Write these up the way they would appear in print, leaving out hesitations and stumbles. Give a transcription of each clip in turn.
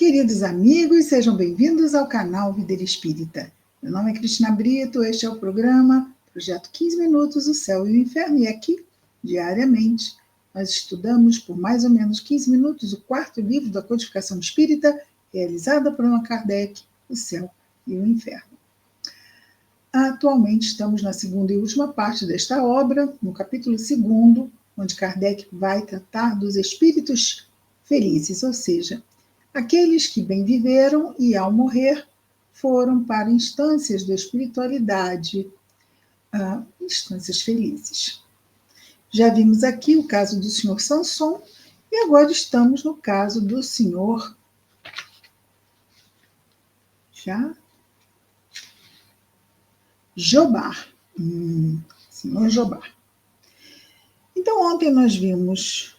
Queridos amigos, sejam bem-vindos ao canal Videira Espírita. Meu nome é Cristina Brito, este é o programa Projeto 15 Minutos, o Céu e o Inferno, e aqui, diariamente, nós estudamos por mais ou menos 15 minutos o quarto livro da Codificação Espírita, realizada por Allan Kardec, o Céu e o Inferno. Atualmente estamos na segunda e última parte desta obra, no capítulo 2, onde Kardec vai tratar dos espíritos felizes, ou seja, aqueles que bem viveram e, ao morrer, foram para instâncias da espiritualidade, instâncias felizes. Já vimos aqui o caso do senhor Samson e agora estamos no caso do senhor Jobar. Senhor Jobar. Então, ontem nós vimos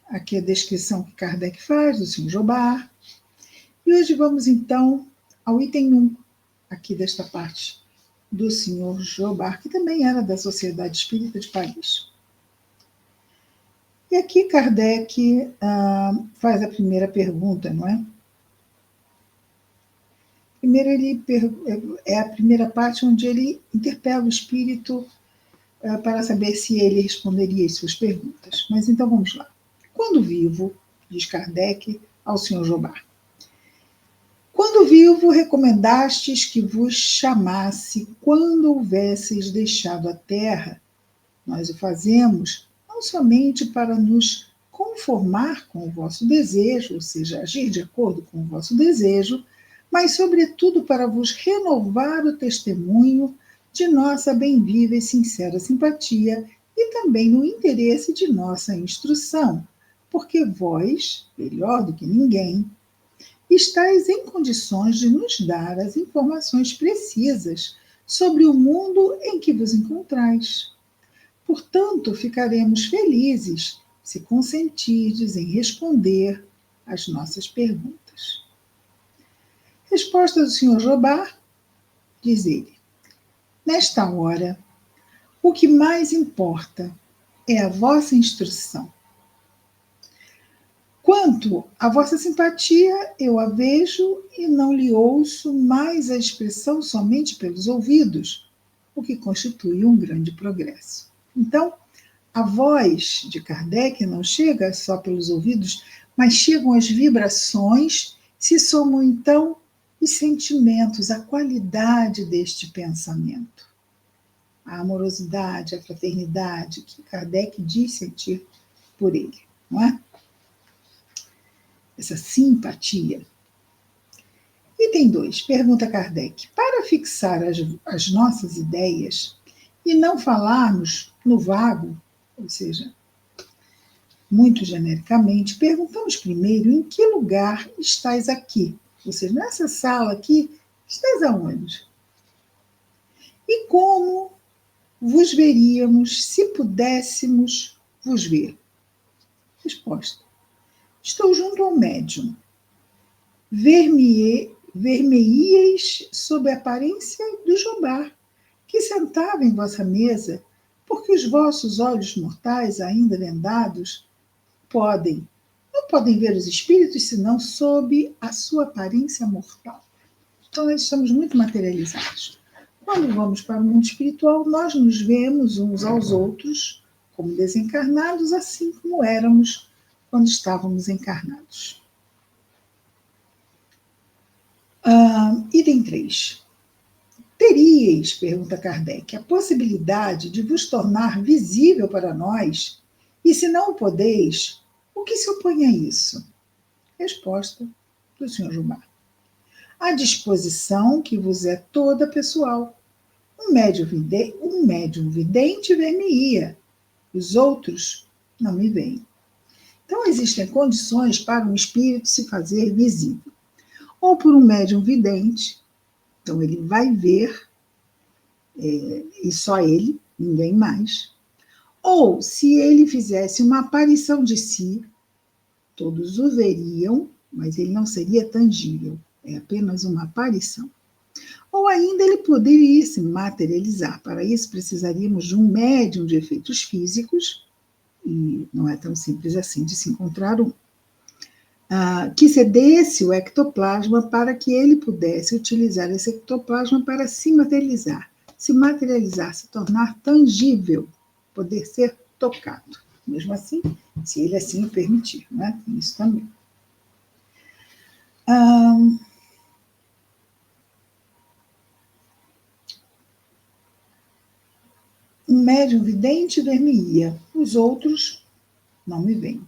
aqui a descrição que Kardec faz do senhor Jobar. E hoje vamos, então, ao item 1, aqui desta parte, do senhor Jobar, que também era da Sociedade Espírita de Paris. E aqui Kardec faz a primeira pergunta, não é? Primeiro é a primeira parte onde ele interpela o espírito para saber se ele responderia as suas perguntas. Mas então vamos lá. Quando vivo, diz Kardec ao senhor Jobar, quando vivo, recomendastes que vos chamasse quando houvesseis deixado a terra. Nós o fazemos não somente para nos conformar com o vosso desejo, ou seja, agir de acordo com o vosso desejo, mas, sobretudo, para vos renovar o testemunho de nossa bem-viva e sincera simpatia e também no interesse de nossa instrução, porque vós, melhor do que ninguém, estáis em condições de nos dar as informações precisas sobre o mundo em que vos encontrais. Portanto, ficaremos felizes se consentirdes em responder às nossas perguntas. Resposta do senhor Jobar, diz ele: nesta hora, o que mais importa é a vossa instrução. Quanto à vossa simpatia, eu a vejo e não lhe ouço mais a expressão somente pelos ouvidos, o que constitui um grande progresso. Então, a voz de Kardec não chega só pelos ouvidos, mas chegam as vibrações, se somam então os sentimentos, a qualidade deste pensamento. A amorosidade, a fraternidade que Kardec diz sentir por ele, não é? Essa simpatia. Item 2, pergunta Kardec: para fixar as nossas ideias e não falarmos no vago, ou seja, muito genericamente, perguntamos primeiro em que lugar estáis aqui, ou seja, nessa sala aqui, estáis aonde? E como vos veríamos se pudéssemos vos ver? Resposta: estou junto ao médium. Ver-me-eis sob a aparência do Jobar, que sentava em vossa mesa, porque os vossos olhos mortais, ainda vendados, não podem ver os espíritos, senão sob a sua aparência mortal. Então, nós estamos muito materializados. Quando vamos para o mundo espiritual, nós nos vemos uns aos outros como desencarnados, assim como éramos quando estávamos encarnados. Item 3. Teríeis, pergunta Kardec, a possibilidade de vos tornar visível para nós? E se não o podeis, o que se opõe a isso? Resposta do senhor Jobar: a disposição que vos é toda pessoal. Um médium vidente ver-me-ia, os outros não me veem. Então, existem condições para um espírito se fazer visível. Ou por um médium vidente, então ele vai ver, e só ele, ninguém mais. Ou, se ele fizesse uma aparição de si, todos o veriam, mas ele não seria tangível, é apenas uma aparição. Ou ainda ele poderia se materializar. Para isso, precisaríamos de um médium de efeitos físicos, e não é tão simples assim de se encontrar um. que cedesse o ectoplasma para que ele pudesse utilizar esse ectoplasma para se materializar, se tornar tangível, poder ser tocado. Mesmo assim, se ele assim o permitir, né? Tem isso também. Um médium vidente ver-me-ia, os outros não me veem.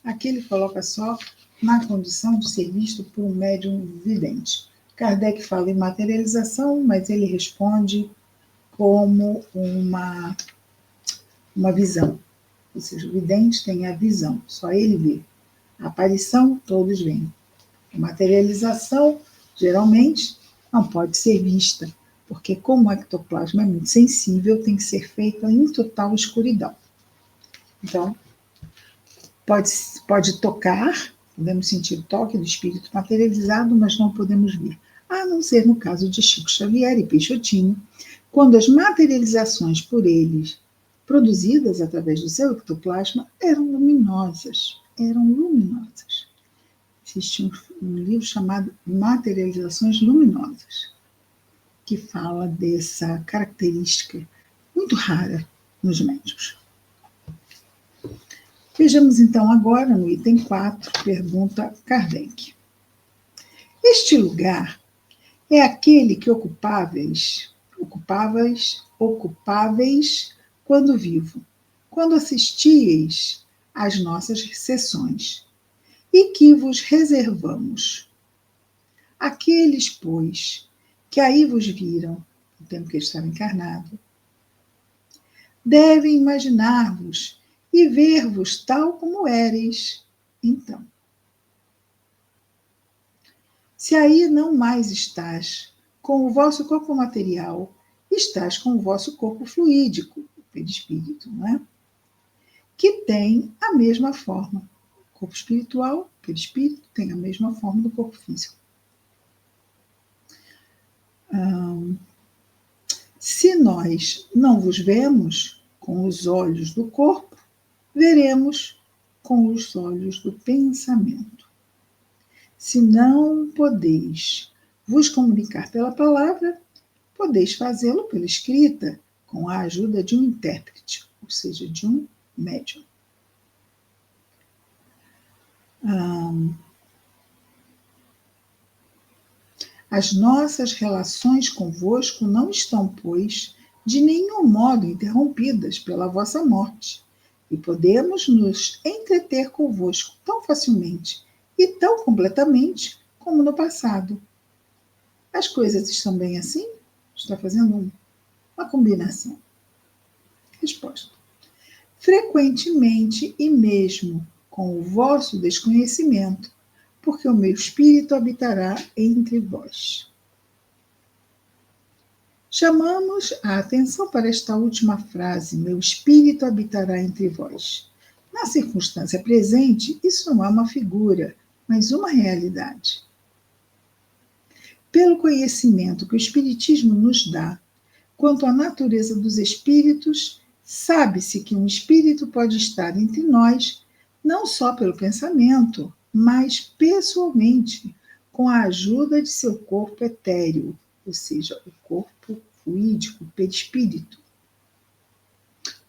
Aqui ele coloca só na condição de ser visto por um médium vidente. Kardec fala em materialização, mas ele responde como uma visão. Ou seja, o vidente tem a visão, só ele vê. A aparição, todos veem. A materialização, geralmente, não pode ser vista, porque como o ectoplasma é muito sensível, tem que ser feita em total escuridão. Então, pode tocar, podemos sentir o toque do espírito materializado, mas não podemos ver. A não ser no caso de Chico Xavier e Peixotinho, quando as materializações por eles, produzidas através do seu ectoplasma, eram luminosas. Existe um livro chamado Materializações Luminosas, que fala dessa característica muito rara nos médiuns. Vejamos então agora no item 4, pergunta Kardec. Este lugar é aquele que ocupáveis quando vivo, quando assistíeis às nossas sessões, e que vos reservamos. Aqueles, pois, que aí vos viram, no tempo que ele estava encarnado, devem imaginar-vos e ver-vos tal como éreis, então. Se aí não mais estás com o vosso corpo material, estás com o vosso corpo fluídico, o perispírito, não é? Que tem a mesma forma. O corpo espiritual, o perispírito, tem a mesma forma do corpo físico. Se nós não vos vemos com os olhos do corpo, veremos com os olhos do pensamento. Se não podeis vos comunicar pela palavra, podeis fazê-lo pela escrita, com a ajuda de um intérprete, ou seja, de um médium. As nossas relações convosco não estão, pois, de nenhum modo interrompidas pela vossa morte, e podemos nos entreter convosco tão facilmente e tão completamente como no passado. As coisas estão bem assim? Está fazendo uma combinação. Resposta. Frequentemente e mesmo com o vosso desconhecimento, porque o meu espírito habitará entre vós. Chamamos a atenção para esta última frase, meu espírito habitará entre vós. Na circunstância presente, isso não é uma figura, mas uma realidade. Pelo conhecimento que o Espiritismo nos dá quanto à natureza dos espíritos, sabe-se que um espírito pode estar entre nós, não só pelo pensamento, mas pessoalmente, com a ajuda de seu corpo etéreo, ou seja, o corpo fluídico, o perispírito.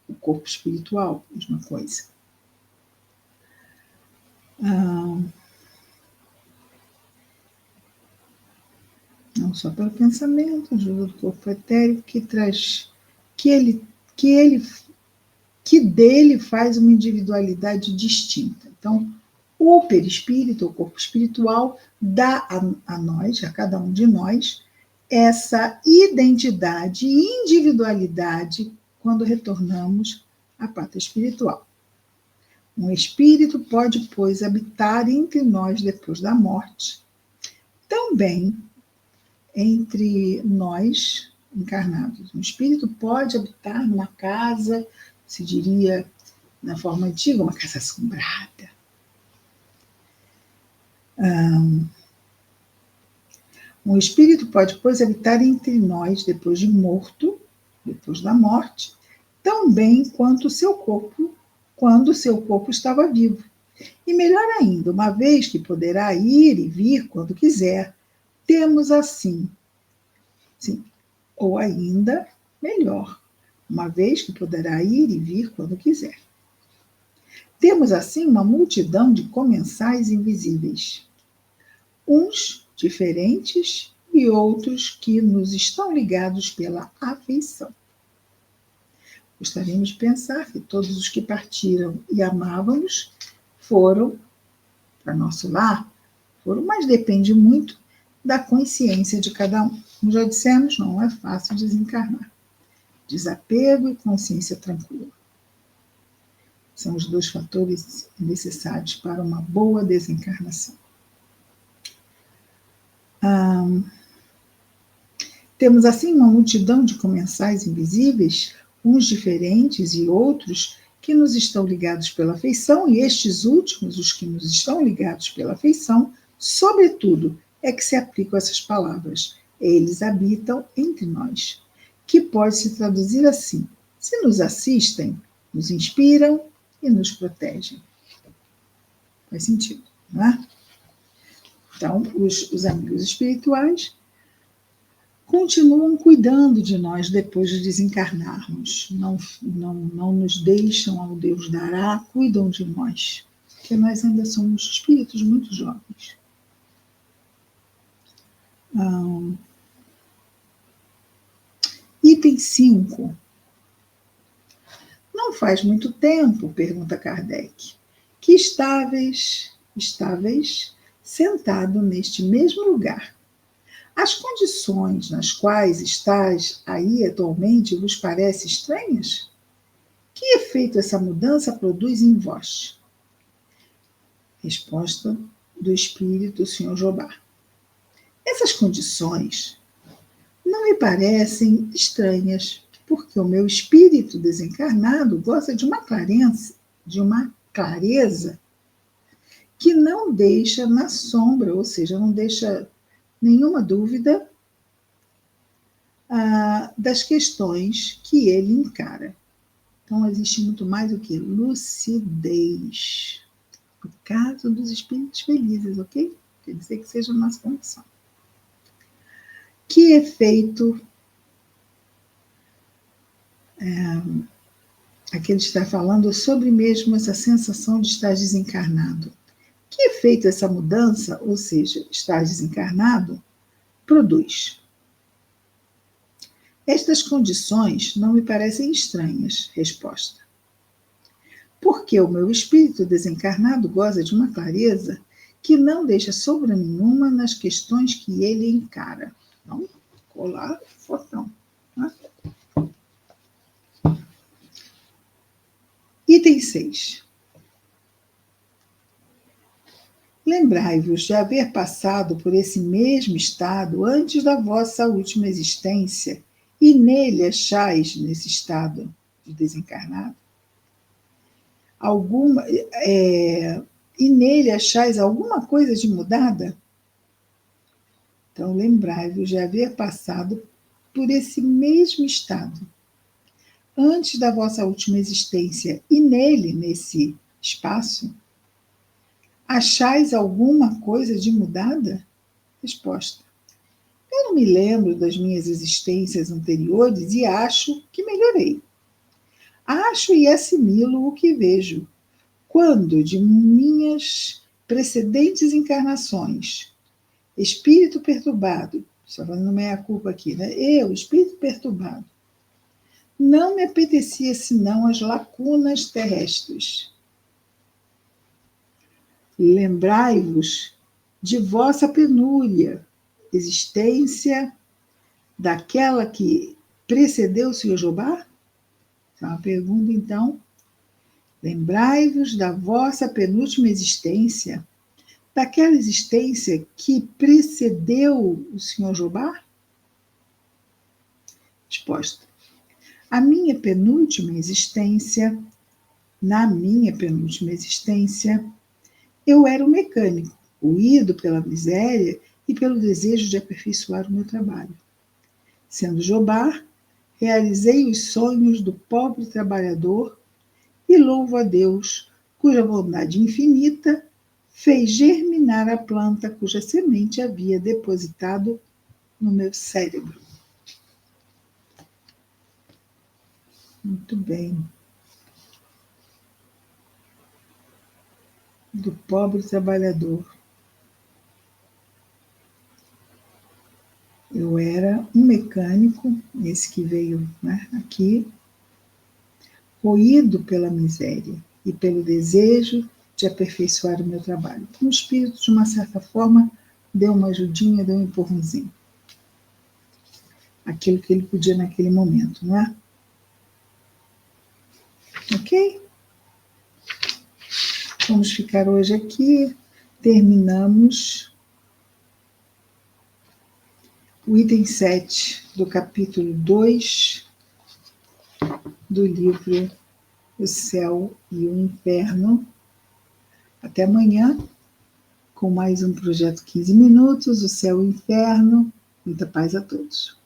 O corpo espiritual, mesma coisa. Não só pelo pensamento, ajuda do corpo etérico, que traz, que dele faz uma individualidade distinta. Então, o perispírito, o corpo espiritual, dá a nós, a cada um de nós, essa identidade e individualidade quando retornamos à pátria espiritual. Um espírito pode, pois, habitar entre nós depois da morte, também entre nós encarnados. Um espírito pode habitar numa casa, se diria, na forma antiga, uma casa assombrada. Um espírito pode, pois, habitar entre nós depois de morto, depois da morte, tão bem quanto o seu corpo, quando o seu corpo estava vivo. E melhor ainda, uma vez que poderá ir e vir quando quiser, temos assim, sim, ou ainda melhor, uma vez que poderá ir e vir quando quiser. Temos assim uma multidão de comensais invisíveis, uns diferentes e outros que nos estão ligados pela afeição. Gostaríamos de pensar que todos os que partiram e amávamos foram para nosso lar, mas depende muito da consciência de cada um. Como já dissemos, não é fácil desencarnar. Desapego e consciência tranquila são os dois fatores necessários para uma boa desencarnação. Temos assim uma multidão de comensais invisíveis, uns diferentes e outros que nos estão ligados pela afeição, e estes últimos, os que nos estão ligados pela afeição, sobretudo, é que se aplicam essas palavras. Eles habitam entre nós, que pode se traduzir assim: se nos assistem, nos inspiram e nos protegem. Faz sentido, não é? Então, os amigos espirituais continuam cuidando de nós depois de desencarnarmos. Não nos deixam ao Deus dará, cuidam de nós, porque nós ainda somos espíritos muito jovens. Item 5. Não faz muito tempo, pergunta Kardec, que estáveis, sentado neste mesmo lugar. As condições nas quais estás aí atualmente vos parecem estranhas? Que efeito essa mudança produz em vós? Resposta do espírito, Sr. Jobá. Essas condições não me parecem estranhas, porque o meu espírito desencarnado gosta de uma clareza que não deixa na sombra, ou seja, não deixa nenhuma dúvida das questões que ele encara. Então, existe muito mais do que lucidez. No caso dos espíritos felizes, ok? Quer dizer que seja a nossa condição. Que efeito aqui ele está falando sobre mesmo essa sensação de estar desencarnado. Que efeito essa mudança, ou seja, estar desencarnado, produz? Estas condições não me parecem estranhas. Resposta. Porque o meu espírito desencarnado goza de uma clareza que não deixa sombra nenhuma nas questões que ele encara. Então, colar fortão. Tá? Item 6. Lembrai-vos de haver passado por esse mesmo estado antes da vossa última existência, e nele achais, nesse estado de desencarnado, e nele achais alguma coisa de mudada? Então, lembrai-vos de haver passado por esse mesmo estado antes da vossa última existência, e nele, nesse espaço, achais alguma coisa de mudada? Resposta. Eu não me lembro das minhas existências anteriores e acho que melhorei. Acho e assimilo o que vejo. Quando de minhas precedentes encarnações, espírito perturbado, só fazendo meia-culpa aqui, né? Eu, espírito perturbado, não me apetecia senão as lacunas terrestres. Lembrai-vos de vossa penúria, existência daquela que precedeu o Sr. Jobá? É uma pergunta, então. Lembrai-vos da vossa penúltima existência, daquela existência que precedeu o Sr. Jobá? Resposta. Na minha penúltima existência, eu era um mecânico, moído pela miséria e pelo desejo de aperfeiçoar o meu trabalho. Sendo Jobá, realizei os sonhos do pobre trabalhador e louvo a Deus cuja bondade infinita fez germinar a planta cuja semente havia depositado no meu cérebro. Muito bem. Do pobre trabalhador. Eu era um mecânico, esse que veio, né, aqui, roído pela miséria e pelo desejo de aperfeiçoar o meu trabalho. Então, o espírito, de uma certa forma, deu uma ajudinha, deu um empurrãozinho. Aquilo que ele podia naquele momento, não é? Ok? Vamos ficar hoje aqui. Terminamos o item 7 do capítulo 2 do livro O Céu e o Inferno. Até amanhã, com mais um projeto 15 minutos, O Céu e o Inferno. Muita paz a todos.